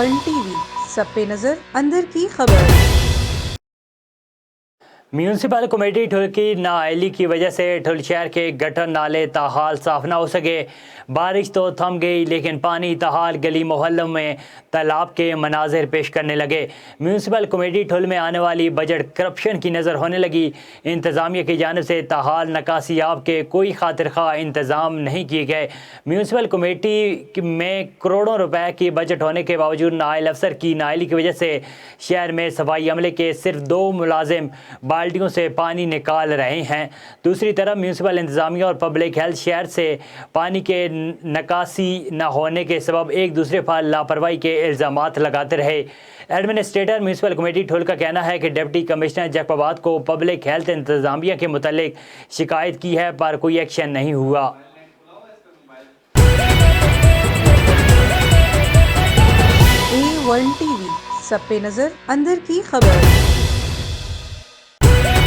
One TV, सब पे नजर, अंदर की खबर। म्यूनसिपल कमेटी ठुल की नाअहली की वजह से ठुल शहर के गटर नाले ताहाल साफ ना हो सके। बारिश तो थम गई लेकिन पानी ताहाल गली मोहल्लों में तालाब के मनाजिर पेश करने लगे। म्यूनसिपल कमेटी ठुल में आने वाली बजट करप्शन की नज़र होने लगी। इंतज़ामिया की जानिब से ताहाल नकासियाब के कोई खातिर खा इंतज़ाम नहीं किए गए। म्यूनसिपल कमेटी में करोड़ों रुपए की बजट होने के बावजूद नाइल अफसर की नाअहली की वजह से शहर में सफाई अमले के सिर्फ 2 मुलाजिम बाल्टियों से पानी निकाल रहे हैं। दूसरी तरफ म्यूनसिपल इंतज़ामिया और पब्लिक हेल्थ शहर से पानी के नकासी न होने के सबब एक दूसरे पर लापरवाही के इल्ज़ामात लगाते रहे। एडमिनिस्ट्रेटर म्यूनसिपल कमेटी ठुल का कहना है कि डिप्टी कमिश्नर जैकबाबाद को पब्लिक हेल्थ इंतज़ामिया के मुतालिक शिकायत की है पर कोई एक्शन नहीं हुआ। A1 टीवी, सब पे नजर, अंदर की खबर।